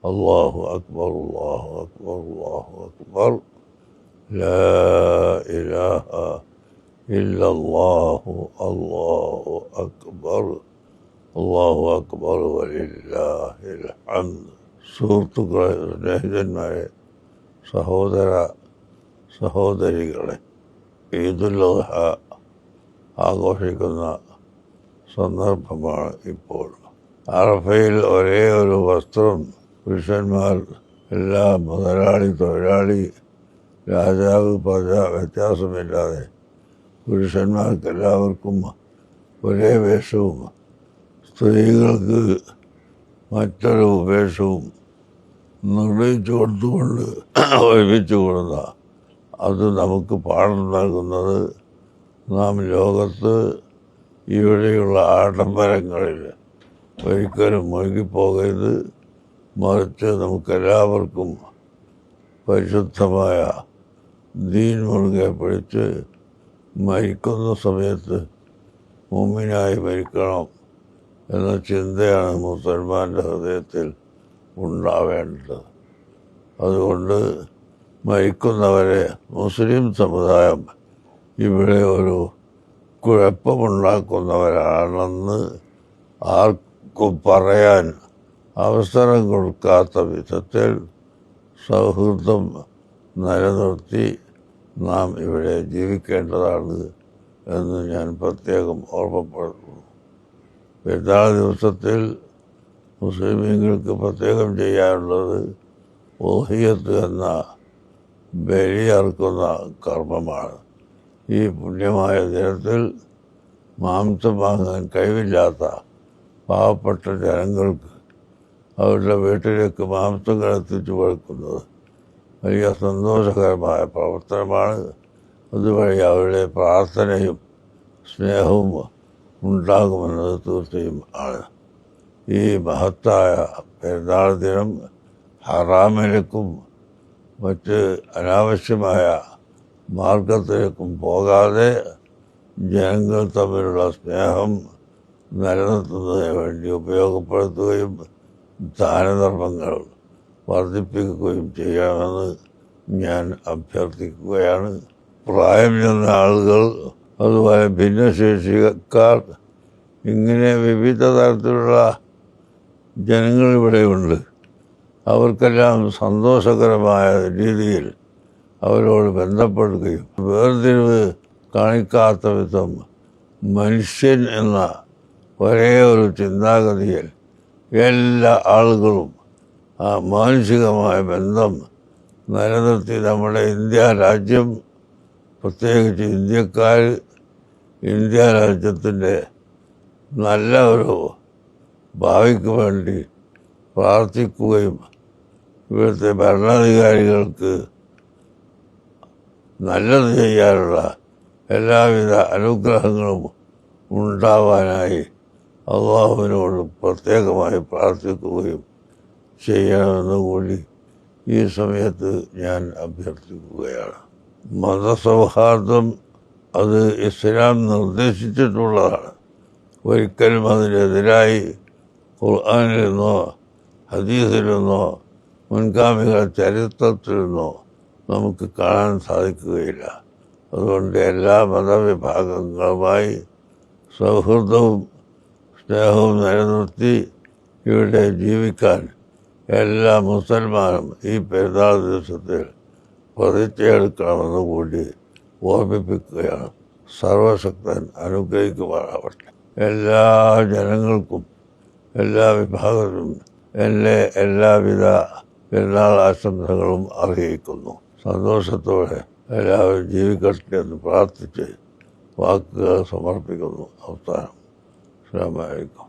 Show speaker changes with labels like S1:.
S1: അല്ലാഹു അക്ബർ അല്ലാഹു അക്ബർ അല്ലാഹു അക്ബർ ലാ ഇലാഹ ഇല്ലല്ലാഹു അല്ലാഹു അക്ബർ അല്ലാഹു അക്ബർ വലില്ലാഹിൽ ഹംദ്. സുഹൃത്തുക്കളെ, സ്നേഹിതന്മാരെ, സഹോദരികളെ, ഈദുൽ അദ്ഹ ആഘോഷിക്കുന്ന സന്ദർഭമാണ് ഇപ്പോൾ. അറഫയിൽ ഒരേ ഒരു വസ്ത്രം പുരുഷന്മാർ, എല്ലാ മുതലാളി, തൊഴിലാളി, രാജാവ്, പ്രജ വ്യത്യാസമില്ലാതെ പുരുഷന്മാർക്കെല്ലാവർക്കും ഒരേ വേഷവും സ്ത്രീകൾക്ക് മറ്റൊരു വേഷവും നിർണയിച്ചു കൊടുത്തുകൊണ്ട് ഒരുമിച്ച് കൊടുത്ത അത് നമുക്ക് പാഠം നൽകുന്നത് നാം ലോകത്ത് ഇവിടെയുള്ള ആഡംബരങ്ങളിൽ ഒരിക്കലും മുഴുകിപ്പോകരുത്. മറിച്ച് നമുക്കെല്ലാവർക്കും പരിശുദ്ധമായ ദീൻ മുറുകെ പിടിച്ച് മരിക്കുന്ന സമയത്ത് മുഅ്മിനായി മരിക്കണം എന്ന ചിന്തയാണ് മുസൽമാൻ്റെ ഹൃദയത്തിൽ ഉണ്ടാവേണ്ടത്. അതുകൊണ്ട് മരിക്കുന്നവരെ മുസ്ലിം സമുദായം ഇവിടെ ഒരു കുഴപ്പമുണ്ടാക്കുന്നവരാണെന്ന് ആർക്കും പറയാൻ അവസരം കൊടുക്കാത്ത വിധത്തിൽ സൗഹൃദം നിലനിർത്തി നാം ഇവിടെ ജീവിക്കേണ്ടതാണ് എന്ന് ഞാൻ പ്രത്യേകം ഓർമ്മപ്പെടുത്തുന്നു. പെരുന്നാൾ ദിവസത്തിൽ മുസ്ലിമീങ്ങൾക്ക് പ്രത്യേകം ചെയ്യാനുള്ളത് ഉദ്ഹിയ്യത്ത് എന്ന ബലിയറുക്കുന്ന കർമ്മമാണ്. ഈ പുണ്യമായ ദിനത്തിൽ മാംസം വാങ്ങാൻ കഴിവില്ലാത്ത പാവപ്പെട്ട ജനങ്ങൾക്ക് അവരുടെ വീട്ടിലേക്ക് മാംസങ്ങൾ എത്തിച്ചു കൊടുക്കുന്നത് വലിയ സന്തോഷകരമായ പ്രവർത്തനമാണ്. അതുവഴി അവരുടെ പ്രാർത്ഥനയും സ്നേഹവും ഉണ്ടാകുമെന്നത് തീർച്ചയും ആണ്. ഈ മഹത്തായ പെരുന്നാൾ ദിനം ഹറാമിലേക്കും മറ്റ് അനാവശ്യമായ മാർഗത്തിലേക്കും പോകാതെ ജനങ്ങൾ തമ്മിലുള്ള സ്നേഹം നിലനിർത്തുന്നതിന് വേണ്ടി ഉപയോഗപ്പെടുത്തുകയും ദാനധർമ്മങ്ങൾ വർദ്ധിപ്പിക്കുകയും ചെയ്യണമെന്ന് ഞാൻ അഭ്യർത്ഥിക്കുകയാണ്. പ്രായം ചെന്ന ആളുകൾ, അതുപോലെ ഭിന്നശേഷിക്കാർ, ഇങ്ങനെ വിവിധ തരത്തിലുള്ള ജനങ്ങളിവിടെയുണ്ട്. അവർക്കെല്ലാം സന്തോഷകരമായ രീതിയിൽ അവരോട് ബന്ധപ്പെടുകയും വേർതിരിവ് കാണിക്കാത്ത വിധം മനുഷ്യൻ എന്ന ഒരേ ഒരു ചിന്താഗതിയിൽ എല്ലാ ആളുകളും ആ മാനുഷികമായ ബന്ധം നിലനിർത്തി നമ്മുടെ ഇന്ത്യ രാജ്യം, പ്രത്യേകിച്ച് ഇന്ത്യക്കാർ, ഇന്ത്യ രാജ്യത്തിൻ്റെ നല്ല ഒരു ഭാവിക്ക് വേണ്ടി പ്രാർത്ഥിക്കുകയും ഇവിടുത്തെ ഭരണാധികാരികൾക്ക് നല്ലത് ചെയ്യാനുള്ള എല്ലാവിധ അനുഗ്രഹങ്ങളും ഉണ്ടാവാനായി അള്ളാഹുവിനോട് പ്രത്യേകമായി പ്രാർത്ഥിക്കുകയും ചെയ്യണമെന്ന് കൂടി ഈ സമയത്ത് ഞാൻ അഭ്യർത്ഥിക്കുകയാണ്. മതസൗഹാർദ്ദം അത് ഇസ്ലാം നിർദ്ദേശിച്ചിട്ടുള്ളതാണ്. ഒരിക്കലും അതിനെതിരായി ഖുർആനിൽ നിന്നോ ഹദീസിൽ നിന്നോ മുൻഗാമികളുടെ ചരിത്രത്തിൽ നിന്നോ നമുക്ക് കാണാൻ സാധിക്കുകയില്ല. അതുകൊണ്ട് എല്ലാ മതവിഭാഗങ്ങളുമായി സൗഹൃദവും സ്നേഹവും നിലനിർത്തി ഇവിടെ ജീവിക്കാൻ എല്ലാ മുസൽമാനും ഈ പെരുന്നാൾ ദിവസത്തിൽ പ്രതിജ്ഞയെടുക്കണമെന്ന് കൂടി ഓർമ്മിപ്പിക്കുകയാണ്. സർവശക്തൻ അനുഗ്രഹിക്കുമാറാവട്ടെ. എല്ലാ ജനങ്ങൾക്കും, എല്ലാ വിഭാഗത്തിനും എൻ്റെ എല്ലാവിധ പെരുന്നാൾ ആശംസകളും അറിയിക്കുന്നു. സന്തോഷത്തോടെ എല്ലാവരും ജീവിക്കട്ടെ എന്ന് പ്രാർത്ഥിച്ച് വാക്കുകൾ സമർപ്പിക്കുന്നു. അവസാനം അസ്സലാമു അലൈക്കും.